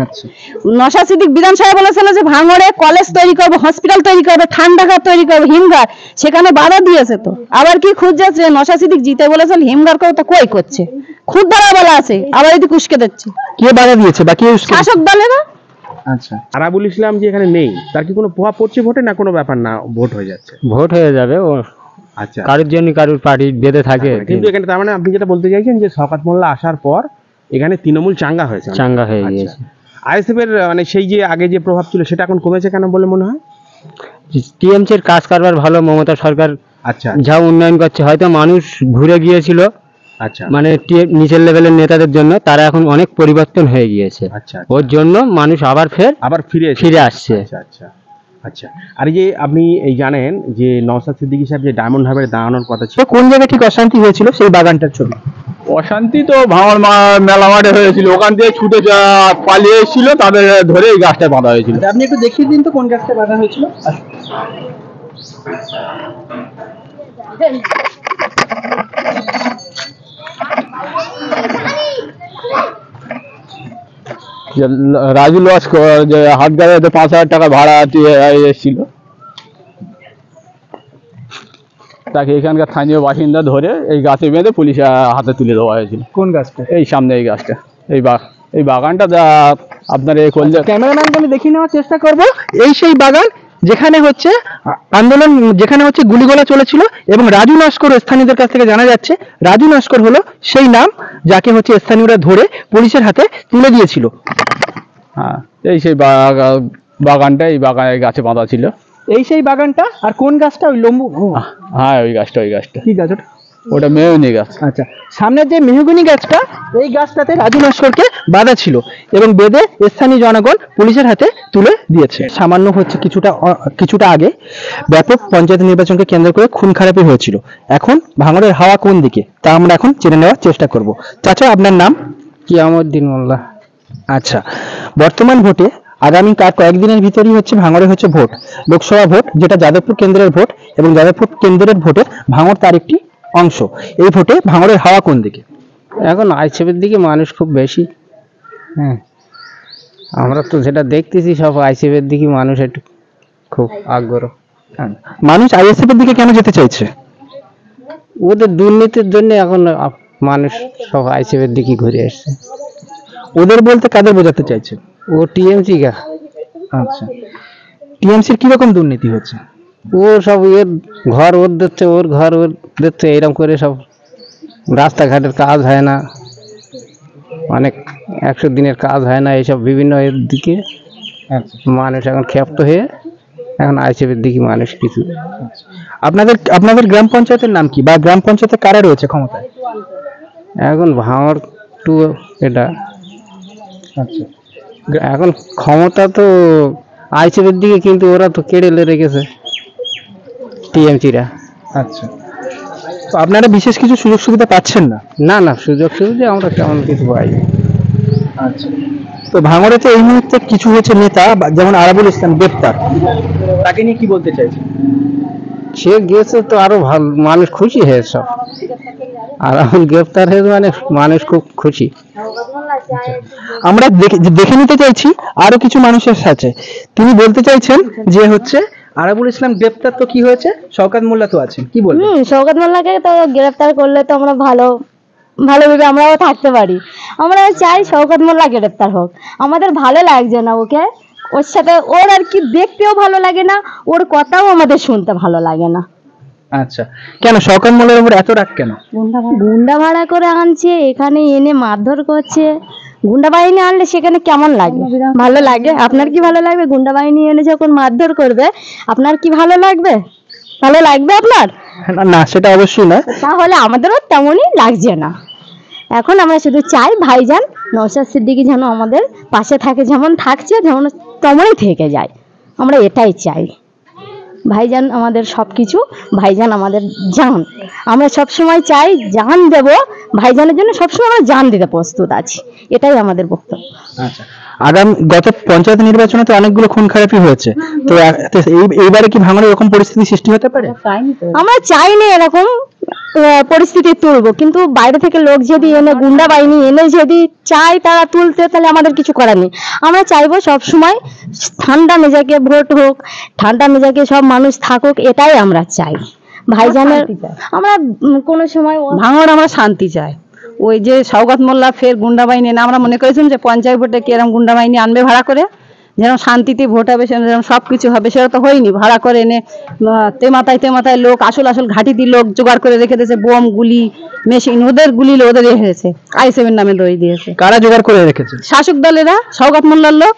আচ্ছা, নওশাদ সিদ্দিক বিধানসভায় বলেছিল যে ভাঙড়ে কলেজ তৈরি করবে, হসপিটাল তৈরি করবে, ঠান্ডা ঘর তৈরি করবে, হিমঘর, সেখানে বাধা দিয়েছে। তো আবার কি খুঁজছে নওশাদ সিদ্দিক জিতে বলেছিল হিমঘর তো কই করছে, খুদ দ্বারা বলা আছে, আবার এদিকে উস্কে দিচ্ছে। কে বাধা দিয়েছে বা কে শাসক দলেরা। আচ্ছা, আরাবুল ইসলাম যে এখানে নেই তার কি কোনো প্রভাব পড়ছে ভোটে, না কোনো ব্যাপার না, ভোট হয়ে যাচ্ছে? ভোট হয়ে যাবে ও। আচ্ছা, কারোর জন্য কারোর পার্টি বেঁধে থাকে, কিন্তু এখানে তার মানে আপনি যেটা বলতে চাইছেন যে শওকত মোল্লা আসার পর এখানে তৃণমূল চাঙ্গা হয়েছে, চাঙ্গা হয়ে গিয়েছে। আইএসএফ এর মানে সেই যে আগে যে প্রভাব ছিল সেটা এখন কমেছে কেন বলে মনে হয়? টিএমসির কাজ কারবার ভালো, মমতা সরকার আচ্ছা যা উন্নয়ন করছে, হয়তো মানুষ ঘুরে গিয়েছিল, আচ্ছা, মানে নিচের লেভেলের নেতাদের জন্য, তারা এখন অনেক পরিবর্তন হয়ে গিয়েছে। আচ্ছা, ওর জন্য মানুষ আবার ফিরে আসছে। আচ্ছা আচ্ছা আচ্ছা। আর এই যে আপনি এই জানেন যে নওশাদ সিদ্দিকী সাহেব যে ডায়মন্ড হারবারে দাঁড়ানোর কথা ছিল, কোন জায়গায় ঠিক অশান্তি হয়েছিল সেই বাগানটার ছবি? অশান্তি তো ভাঙড় মেলা মাঠে হয়েছিল, ওখান থেকে ছুটে পালিয়ে এসেছিল, তাদের ধরে এই গাছটা বাঁধা হয়েছিল। আপনি একটু দেখিয়ে দিন তো কোন গাছটা বাঁধা হয়েছিল। রাজু লস্কর যে হাত গাড়ি 5,000 টাকা ভাড়া দিয়ে এসেছিল, তাকে এখানকার স্থানীয় বাসিন্দা ধরে এই গাছে বেঁধে পুলিশ হাতে তুলে দেওয়া হয়েছিল। কোন গাছটা? এই সামনে এই গাছটা, এই বাগানটা আপনার এই করলে। ক্যামেরাম্যানকে আমি দেখিয়ে নেওয়ার চেষ্টা করব। এই সেই বাগান যেখানে হচ্ছে আন্দোলন, যেখানে হচ্ছে গুলিগোলা চলেছিল, এবং রাজু নস্কর স্থানীয়দের কাছ থেকে জানা যাচ্ছে রাজু নস্কর হলো সেই নাম যাকে হচ্ছে স্থানীয়রা ধরে পুলিশের হাতে তুলে দিয়েছিল। হ্যাঁ, এই সেই বাগানটা, এই গাছে বাঁধা ছিল। এই সেই বাগানটা। আর কোন গাছটা? ওই লম্বু? হ্যাঁ, ওই গাছটা। কি গাছ ওটা? ওটা মেহগনি গাছ। আচ্ছা, সামনের যে মেহগনি গাছটা, এই গাছটাতে রাজু নস্করকে বাঁধা ছিল এবং বেঁধে স্থানীয় জনগণ পুলিশের হাতে তুলে দিয়েছে। সামান্য হচ্ছে কিছুটা আগে ব্যাপক পঞ্চায়েত নির্বাচনকে কেন্দ্র করে খুন খারাপি হয়েছিল। এখন ভাঙড়ের হাওয়া কোন দিকে তা আমরা এখন জেনে নেওয়ার চেষ্টা করব। চাচা, আপনার নাম? কিয়ামউদ্দিন মোল্লা। আচ্ছা, বর্তমান ভোটে আগামী কয়েকদিনের ভিতরেই হচ্ছে ভাঙড়ে হচ্ছে ভোট, লোকসভা ভোট, যেটা যাদবপুর কেন্দ্রের ভোট, এবং যাদবপুর কেন্দ্রের ভোটে ভাঙড় তার একটি অংশ। এই ভোটে ভাঙড়ের হাওয়া কোন দিকে? এখন আইসিএফের দিকে মানুষ খুব বেশি। হ্যাঁ, আমরা তো যেটা দেখতেছি সব আইসিএফের দিকে মানুষ একটু খুব আগ্রহ। মানুষ আইএসএফ এর দিকে কেন যেতে চাইছে? ওদের দুর্নীতির জন্য এখন মানুষ সব আইসিএফের দিকে ঘুরে আসছে। ওদের বলতে কাদের বোঝাতে চাইছে? ও টিএমসি গা। আচ্ছা, টিএমসির কিরকম দুর্নীতি হচ্ছে? ও সব এর ঘর ওর দিচ্ছে, ওর ঘর ওর দিচ্ছে, এরকম করে সব রাস্তাঘাটের কাজ হয় না, অনেক 100 দিনের কাজ হয় না, এইসব বিভিন্ন এর দিকে মানুষ এখন ক্ষিপ্ত হয়ে এখন আইসিএফের দিকে মানুষ কিছু। আপনাদের গ্রাম পঞ্চায়েতের নাম কি, বা গ্রাম পঞ্চায়েতে কারা রয়েছে ক্ষমতায়? এখন ভাঙড় টু এটা। আচ্ছা, এখন ক্ষমতা তো আইসিএফের দিকে, কিন্তু ওরা তো কেড়ে রেখেছে টিএমসিরা। আচ্ছা, তো আপনারা বিশেষ কিছু সুযোগ সুবিধা পাচ্ছেন না? না, সুযোগ সুবিধা আমরা তেমন কিছু পাই। আচ্ছা, তো ভাঙড়েতে এই মুহূর্তে কিছু হচ্ছে নেতা, যেমন আরাবুল ইসলাম গ্রেপ্তার, তাকে নিয়ে কি বলতে চাইছে? সে গেছে তো আরো ভালো, মানুষ খুশি হয়েছে সব। আরাবুল গ্রেপ্তার হয়েছে মানে মানুষ খুব খুশি। আমরা দেখে নিতে চাইছি আরো কিছু মানুষের সাথে। তিনি বলতে চাইছেন যে হচ্ছে আরাবুল ইসলাম গ্রেপ্তার তো কি হয়েছে, শওকত মোল্লা তো আছেন, কি বলবেন? শওকত মোল্লাকে তো গ্রেফতার করলে তো আমরা ভালোভাবে আমরাও থাকতে পারি। আমরা চাই শওকত মোল্লা গ্রেফতার হোক। আমাদের ভালো লাগছে না ওকে, ওর সাথে ওর আর কি দেখতেও ভালো লাগে না, ওর কথাও আমাদের শুনতে ভালো লাগে না। আচ্ছা, কেন শওকত মোল্লার উপর এত রাগ কেন? গুন্ডা ভাড়া করে আনছে, এখানে এনে মারধর করছে। গুন্ডা বাহিনী আনলে সেখানে কেমন লাগে? ভালো লাগে? আপনার কি ভালো লাগবে? গুন্ডা বাহিনী এনে যখন মারধর করবে আপনার কি ভালো লাগবে? ভালো লাগবে আপনার? না, সেটা অবশ্যই না। তাহলে আমাদেরও তেমনই লাগছে না। এখন আমরা শুধু চাই ভাইজান নওশাদ সিদ্দিকী যেন আমাদের পাশে থাকে, যেমন থাকছে যেমন তেমনই থেকে যায়, আমরা এটাই চাই। ভাইজান আমাদের সবকিছু, ভাইজান আমাদের জান। আমরা সবসময় চাই জান দেব ভাইজানের জন্য, সবসময় আমরা জান দিতে প্রস্তুত আছি, এটাই আমাদের বক্তব্য। আচ্ছা, গত পঞ্চায়েত নির্বাচনে তো অনেকগুলো খুন খারাপি হয়েছে, তো এইবারে কি ভাঙড়ে এরকম পরিস্থিতি সৃষ্টি হতে পারে? আমরা চাইনি এরকম পরিস্থিতি তুলবো, কিন্তু বাইরে থেকে লোক যদি এনে গুন্ডা বাহিনী এনে যদি চায় তারা তুলতে, তাহলে আমাদের কিছু করার নেই। আমরা চাইবো সব সময় ঠান্ডা মেজাজে ভোট হোক, ঠান্ডা মেজাজে সব মানুষ থাকুক, এটাই আমরা চাই। ভাইজানের আমরা কোনো সময় ভাঙড় আমরা শান্তি চাই। ওই যে সওগাত মোল্লা ফের গুন্ডা বাহিনী এনে, আমরা মনে করেছিলাম যে পঞ্চায়েত ভোটে কি এরকম গুন্ডা বাহিনী আনবে ভাড়া করে, যেন শান্তিতে ভোট হবে, যেন সব কিছু হবে, সেটা তো হয়নি। ভাড়া করে এনে তে মাথায় লোক আসল ঘাঁটিতে লোক জোগাড় করে রেখে দিয়েছে, বোম গুলি মেশিন ওদের গুলি ওদের রেখেছে, I7 নামে দই দিয়েছে। কারা জোগাড় করে রেখেছে? শাসক দলেরা, সওগাত মোল্লার লোক।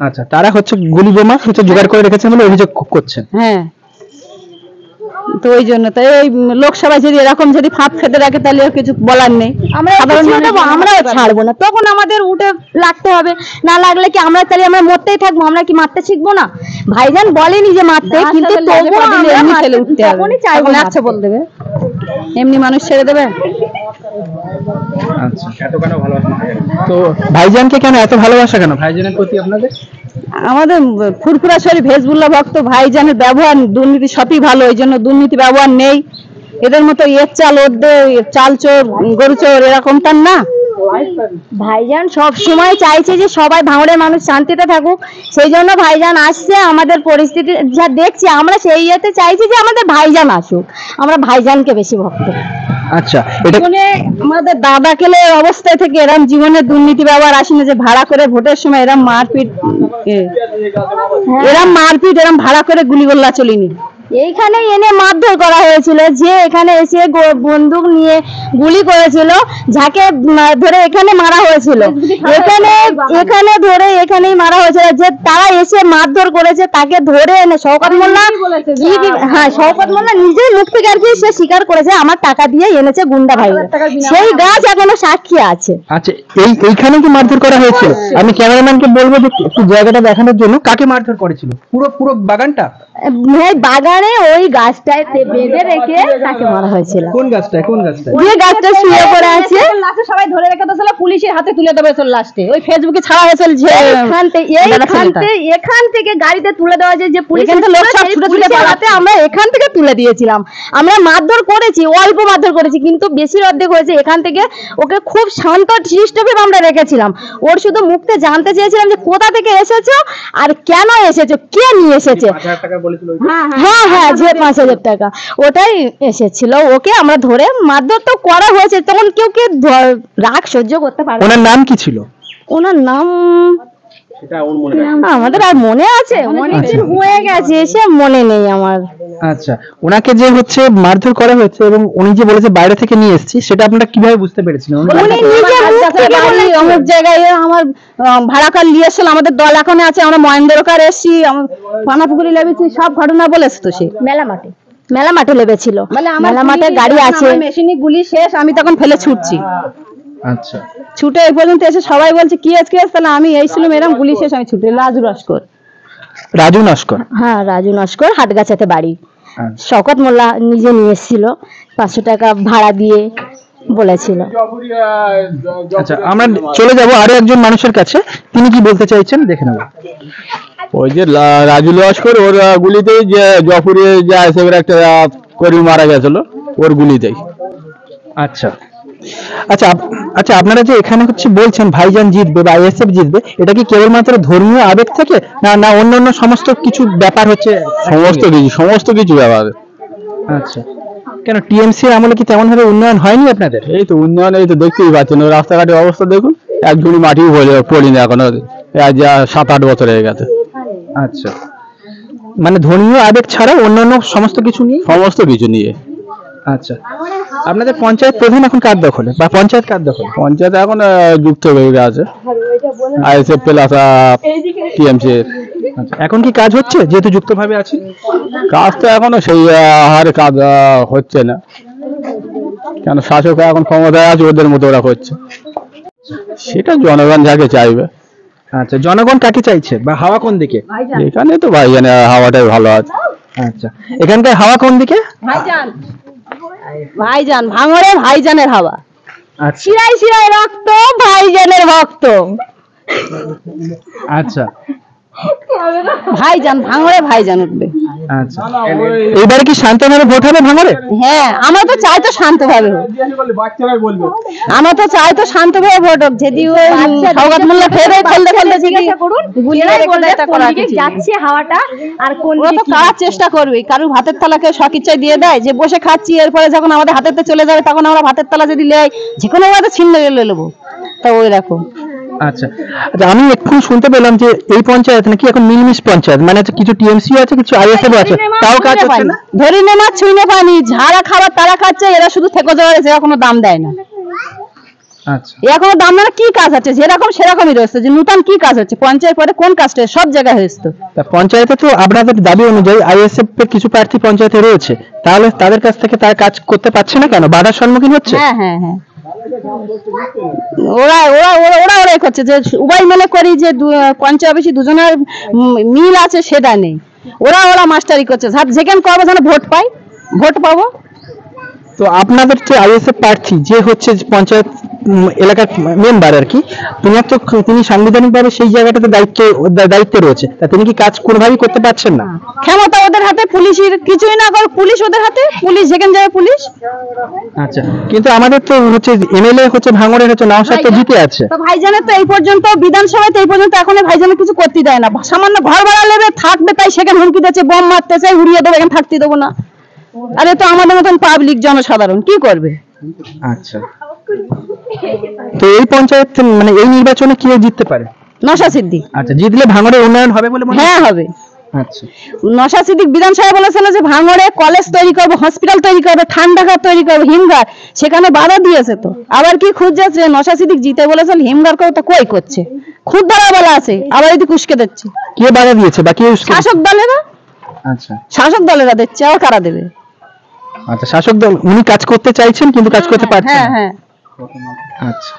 আচ্ছা, তারা হচ্ছে গুলি বোমা জোগাড় করে রেখেছে বলে অভিযোগ করছেন। হ্যাঁ, তো ওই জন্য তো এই লোকসভা যদি এরকম যদি ফাঁপ ফেটে রাখে, তাহলে আর কিছু বলার নেই। আমরাও ছাড়বো না, তখন আমাদের উঠে লাগতে হবে, না লাগলে কি আমরা তাহলে আমরা মরতেই থাকবো? আমরা কি মারতে শিখবো না? ভাইজান বলেনি যে মারতে, কিন্তু তবুও আমরা ছেলে উঠতে হবে, তখনই চাইবো না। আচ্ছা বল দেবে, এমনি মানুষ ছেড়ে দেবে? আচ্ছা, তো ভাইজানকে কেন এত ভালোবাসা কেন ভাইজানের প্রতি আপনাদের? আমাদের ফুরফুরা শরীফ হেজবুল্লাহ ভক্ত, ভাইজানের ব্যবহার দুর্নীতি সবই ভালো, এই জন্য দুর্নীতি ব্যবহার নেই। এদের মতো চাল চোর গরু চোর এরকম তার না। ভাইজান সব সময় চাইছে যে সবাই ভাঙড়ের মানুষ শান্তিতে থাকুক, সেই জন্য ভাইজান আসছে। আমাদের পরিস্থিতি যা দেখছি আমরা সেই ইয়েতে চাইছি যে আমাদের ভাইজান আসুক, আমরা ভাইজানকে বেশি ভক্ত। আচ্ছা, এটা আমাদের দাদা কেলে অবস্থায় থেকে এরম জীবনে দুর্নীতি ব্যবহার আসেনি, যে ভাড়া করে ভোটের সময় এরম মারপিট এরম ভাড়া করে গুলিগোল্লা চলিনি। এইখানে এনে মারধর করা হয়েছিল, যে এখানে এসে বন্দুক নিয়ে গুলি করেছিল, যাকে ধরে এখানে মারা হয়েছিল, এখানে ধরে এখানেই মারা হয়েছিল। যে তারা এসে মারধর করেছে তাকে ধরে এনে শওকত মোল্লা, হ্যাঁ শওকত মোল্লা নিজেই মুখ থেকে আর কি সে স্বীকার করেছে আমার টাকা দিয়ে এনেছে গুন্ডা ভাই, সেই গাছ এখনো সাক্ষী আছে। আচ্ছা, এইখানে কি মারধর করা হয়েছিল? আমি ক্যামেরাম্যানকে বলবো যে একটু জায়গাটা দেখানোর জন্য। কাকে মারধর করেছিল? পুরো বাগানটা? বাগানে ওই গাছটায় বেঁধে রেখে তাকে মারা হয়েছিল। কোন গাছটায়? যে গাছটা শুয়ে পড়ে আছে, লাস্টে সবাই ধরে রেখে দিয়েছিল, পুলিশের হাতে তুলে দেবে লাস্টে। ওই ফেসবুকে ছাড়া হয়েছিল যে এখান থেকে গাড়িতে তুলে দেওয়া যায়, যে পুলিশ লোক সব ছুটে পালাতে আমরা এখান থেকে তুলে দিয়েছিলাম। আমরা মারধর করেছি, অল্প মারধর করেছি, কিন্তু বেশির অর্ধেক হয়েছে। এখান থেকে ওকে খুব শান্ত শিষ্টভাবে আমরা রেখেছিলাম। ওর শুধু মুখতে জানতে চেয়েছিলাম যে কোথা থেকে এসেছো আর কেন এসেছো, কে নিয়ে এসেছে। হ্যাঁ, যে 5,000 টাকা ওটাই এসেছিল। ওকে আমরা ধরে মারধর তো করা হয়েছে, তখন কেউ রাগ সহ্য করতে পারে। ওনার নাম কি ছিল? ওনার নাম আমাদের আর মনে আছে, অনেকদিন হয়ে গেছে, সে মনে নেই আমার। আচ্ছা, ওনাকে যে হচ্ছে মারধর করা হয়েছে এবং উনি যে বলেছে বাইরে থেকে নিয়ে এসেছি, সেটা আপনারা কিভাবে বুঝতে পেরেছিলেন? উনি নিজে মুখ থেকে বলে অমুক জায়গায় আমার ভাড়াকার নিয়ে এসেছিল, আমাদের দল এখানে আছে, আমরা মহেন্দ্রকার এসেছি, পানাপুকুরি লেবেছি, সব ঘটনা বলেছে তো। সে মেলা মাঠে লেবেছিল, মেলা মাঠে গাড়ি আছে, মেশিনে গুলি শেষ, আমি তখন ফেলে ছুটছি। আচ্ছা, ছুটে এই পর্যন্ত এসে সবাই বলছে কি আছে, তাহলে আমি এইছিলাম, এরকম গুলি শেষ আমি ছুটে। রাজু নস্কর, হ্যাঁ রাজু নস্কর, হাটগাছাতে বাড়ি। শওকত মোল্লা নিজে নিয়ে এসেছিল, 500 টাকা ভাড়া দিয়ে বলেছিল। আচ্ছা, আমরা চলে যাব আরো একজন মানুষের কাছে, তিনি কি বলতে চাইছেন দেখে নেব। ওই যে রাজু লস্কর, ওর গুলিতেই যে জফুরে যে আইএসএফ এর একটা কর্মী মারা গেছিল, ওর গুলিতেই। আচ্ছা, আপনারা যে এখানে হচ্ছে বলছেন ভাইজান জিতবে বা আইএসএফ জিতবে, এটা কি কেবলমাত্র ধর্মীয় আবেগ থেকে, না অন্য সমস্ত কিছু ব্যাপার হচ্ছে? সমস্ত কিছু ব্যাপার। আচ্ছা, কেন টিএমসি আমলে কি তেমন ভাবে উন্নয়ন হয়নি আপনাদের? এই তো উন্নয়ন, এই তো দেখতেই পাচ্ছেন, রাস্তাঘাটের অবস্থা দেখুন, এক ঝুড়ি মাটিও পড়িনি এখনো, 7-8 বছর হয়ে গেছে। আচ্ছা, মানে ধর্মীয় আবেগ ছাড়া অন্যান্য সমস্ত কিছু নিয়ে? আচ্ছা, আপনাদের পঞ্চায়েত প্রধান এখন কার দখলে বা পঞ্চায়েত কার দখলে? পঞ্চায়েত এখন যুক্ত হয়ে আছে আইএসএফ প্লাস টিএমসি। এখন কি কাজ হচ্ছে যেহেতু যুক্ত ভাবে আছে? কাজ তো এখনো সেই হারে কাজ হচ্ছে না, কেন শাসক এখন ক্ষমতায় আছে, ওদের মতো ওরা করছে। সেটা জনগণ যাকে চাইবে। আচ্ছা, জনগণ কাকে চাইছে বা হাওয়া কোন দিকে? এখানে তো ভাইজান হাওয়াটাই ভালো আছে। আচ্ছা, এখানকার হাওয়া কোন দিকে? ভাইজান ভাঙড়ে ভাইজানের হাওয়া। আচ্ছা, শিরায় রক্ত ভাইজানের ভক্ত, আচ্ছা ভাইজান ভাঙড়ে ভাইজান উঠবে। আচ্ছা, এইবারে কি শান্তভাবে ভোট হবে ভাঙড়ে? হ্যাঁ, আমরা তো চাই তো শান্তভাবে হোক, আমরা তো চাই তো শান্তভাবে ভোট হোক। যদি ওই সওগাত মোল্লা ফেরে ফেলতে ফেলতে যদি গুলিয়ে রেখে দেয় তা করার কিছু নেই। যাচ্ছে হাওয়াটা আর কোন ওরা তো কারার চেষ্টা করবে, কারুর ভাতের থালাকে সকিচ্ছায় দিয়ে দেয় যে বসে খাচ্ছি, এরপরে যখন আমাদের হাতেতে চলে যাবে তখন আমরা ভাতের থালা যদি লেই যে কোনো ভাবে ছিন্ন নেবো, তা ওই রকম। আচ্ছা আচ্ছা, আমি এক্ষুনি শুনতে পেলাম যে এই পঞ্চায়েত নাকি এখন মিলমিশ পঞ্চায়েত, মানে হচ্ছে কিছু টিএমসি আছে কিছু আইএসএফ আছে, তাও কাজ হচ্ছে না। ধরি নে মাছ ছুঁই না পানি, যারা খাবার তারা খাচ্ছে, এরা শুধু থেকে যাওয়ার এরা কোনো দাম দেয় না। আচ্ছা, এরা কোনো দাম না, কি কাজ হচ্ছে যেরকম সেরকমই রয়েছে, যে নতুন কি কাজ হচ্ছে পঞ্চায়েত পরে কোন কাজটা সব জায়গায় হয়েছে। তো তা পঞ্চায়েতে তো আপনাদের দাবি অনুযায়ী আইএসএফ এর কিছু প্রার্থী পঞ্চায়েতে রয়েছে, তাহলে তাদের কাছ থেকে তারা কাজ করতে পারছে না কেন, বাধার সম্মুখীন হচ্ছে? হ্যাঁ হ্যাঁ হ্যাঁ, ওরা ওরা ওরা ওরা ওরাই করছে যে উভয় মিলে করি, যে পঞ্চায়েত অফিসে দুজনের মিল আছে সেটা নেই, ওরা ওরা মাস্টারি করছে, যেখানে করবো যেন ভোট পাই, ভোট পাবো। তো আপনাদের যে আইএসএফ প্রার্থী যে হচ্ছে পঞ্চায়েত এলাকার মেম্বার আর কি, তিনি সাংবিধানিকভাবে সেই জায়গাটাতে দায়িত্বে রয়েছে, তা তিনি কি কাজ কোনোভাবেই করতে পারছেন না? ক্ষমতা ওদের হাতে, পুলিশের কিছুই না করে, পুলিশ ওদের হাতে, পুলিশ যেখানে যাবে পুলিশ। আচ্ছা, কিন্তু আমাদের তো হচ্ছে এমএলএ হচ্ছে ভাঙড়ের হচ্ছে নওশাদ তো জিতে আছে। তো ভাইজানের তো এই পর্যন্ত বিধানসভাতে এই পর্যন্ত এখন ভাইজানের কিছু করতে দেয় না, সামান্য ঘর ভাড়া নেবে থাকবে, তাই সেখানে হুমকি দিচ্ছে, বোম মারতে চাই, উড়িয়ে দেবো, এখানে থাকতে দেবো না। আরে তো আমাদের মতন পাবলিক জনসাধারণ কি করবে? আচ্ছা, তো এই পঞ্চায়েত মানে এই নির্বাচনে কি জিততে পারে? নওশাদ সিদ্দিক। আচ্ছা, জিতলে ভাঙড়ের উন্নয়ন হবে বলে মনে হয়? হ্যাঁ হবে। আচ্ছা, নওশাদ সিদ্দিক বিধানসভা বলেছিল যে ভাঙড়ে কলেজ তৈরি করবো, হসপিটাল তৈরি করবো, ঠান্ডা ঘর তৈরি করবো, হিমঘর, সেখানে বাধা দিয়েছে। তো আবার কি খুঁজ যাচ্ছে, নওশাদ সিদ্দিক জিতে বলেছিল হিমঘর করতে, কই করছে, খুদ দ্বারা বলা আছে, আবার এদিকে উস্কে দিচ্ছে। কে বাধা দিয়েছে বা কে শাসক দলেরা, আচ্ছা শাসক দলেরা দিচ্ছে, আর কারা দেবে? আচ্ছা, শাসক দল উনি কাজ করতে চাইছেন কিন্তু কাজ করতে পারছেন হ্যাঁ না। হ্যাঁ, আচ্ছা,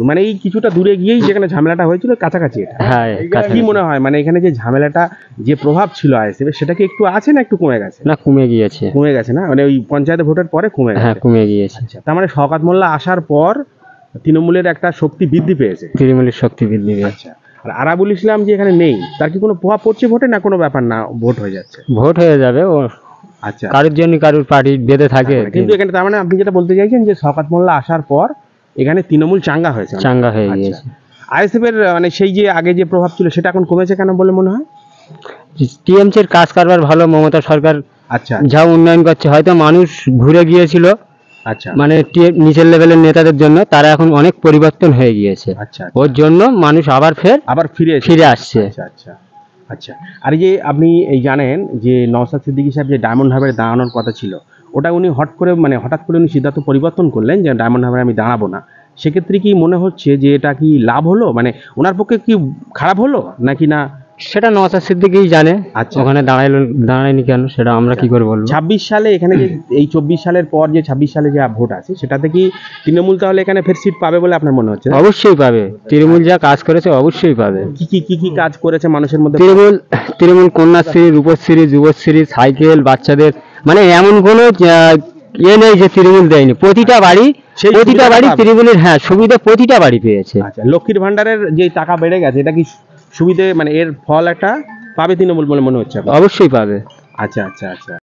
মানে এই কিছুটা দূরে গিয়েই যেখানে ঝামেলাটা হয়েছিল কাছাকাছি এটা। হ্যাঁ কি মনে হয় মানে এখানে যে ঝামেলাটা যে প্রভাব ছিল আইএসএফ সেটা কি একটু আছে না একটু কমে গেছে? না, কমে গিয়েছে। কমে গেছে না, মানে ওই পঞ্চায়েতে ভোটের পরে কমে হ্যাঁ, গেছে। কমে গিয়েছে। আচ্ছা, তার মানে শওকত মোল্লা আসার পর তৃণমূলের একটা শক্তি বৃদ্ধি পেয়েছে। তৃণমূলের শক্তি বৃদ্ধি পেয়েছে। আচ্ছা, আর আরাবুল ইসলাম যে এখানে নেই তার কি কোনো প্রভাব পড়ছে ভোটে, না কোনো ব্যাপার না, ভোট হয়ে যাচ্ছে? ভোট হয়ে যাবে, ও আচ্ছা, কারোর জন্য কারোর পার্টি বেঁধে থাকে, কিন্তু এখানে তার মানে আপনি যেটা বলতে চাইছেন যে শওকত মোল্লা আসার পর এখানে তৃণমূল চাঙ্গা হয়েছে, চাঙ্গা হয়ে গিয়েছে। আইএসএফ এর মানে সেই যে আগে যে প্রভাব ছিল সেটা এখন কমেছে কেন বলে মনে হয়? টিএমসির কাজ কারবার ভালো, মমতা সরকার আচ্ছা যা উন্নয়ন করছে, হয়তো মানুষ ঘুরে গিয়েছিল আচ্ছা মানে নিচের লেভেলের নেতাদের জন্য, তারা এখন অনেক পরিবর্তন হয়ে গিয়েছে, আচ্ছা, ওর জন্য মানুষ আবার আবার ফিরে আসছে। আচ্ছা আচ্ছা আচ্ছা। আর এই যে আপনি এই জানেন যে নওশাদ সিদ্দিকী সাহেব যে ডায়মন্ড হারবারে দাঁড়ানোর কথা ছিল, ওটা উনি হঠাৎ করে উনি সিদ্ধান্ত পরিবর্তন করলেন যে ডায়মন্ড হারবারে আমি দাঁড়াবো না, সেক্ষেত্রে কি মনে হচ্ছে যে এটা কি লাভ হলো, মানে ওনার পক্ষে কি খারাপ হলো নাকি না? সেটা নওশাদ সিদ্দিকীই জানে, আচ্ছা। ওখানে দাঁড়ায়নি কেন সেটা আমরা কি করে বলবো। 26 সালে এখানে যে এই 24 সালের পর যে 26 সালে যে ভোট আছে সেটাতে কি তৃণমূল তাহলে এখানে ফের সিট পাবে বলে আপনার মনে হচ্ছে? অবশ্যই পাবে, তৃণমূল যা কাজ করেছে অবশ্যই পাবে। কি কাজ করেছে মানুষের মধ্যে? তৃণমূল কন্যাশ্রী, রূপশ্রী, যুবশ্রী, সাইকেল বাচ্চাদের, মানে এমন কোনো নেই যে তৃণমূল দেয়নি, প্রতিটা বাড়ি তৃণমূলের সুবিধা প্রতিটা বাড়ি পেয়েছে। আচ্ছা, লক্ষ্মীর ভান্ডারের যে টাকা বেড়ে গেছে এটা কি সুবিধে, মানে এর ফল একটা পাবে তৃণমূল বলে মনে হচ্ছে? অবশ্যই পাবে। আচ্ছা আচ্ছা আচ্ছা।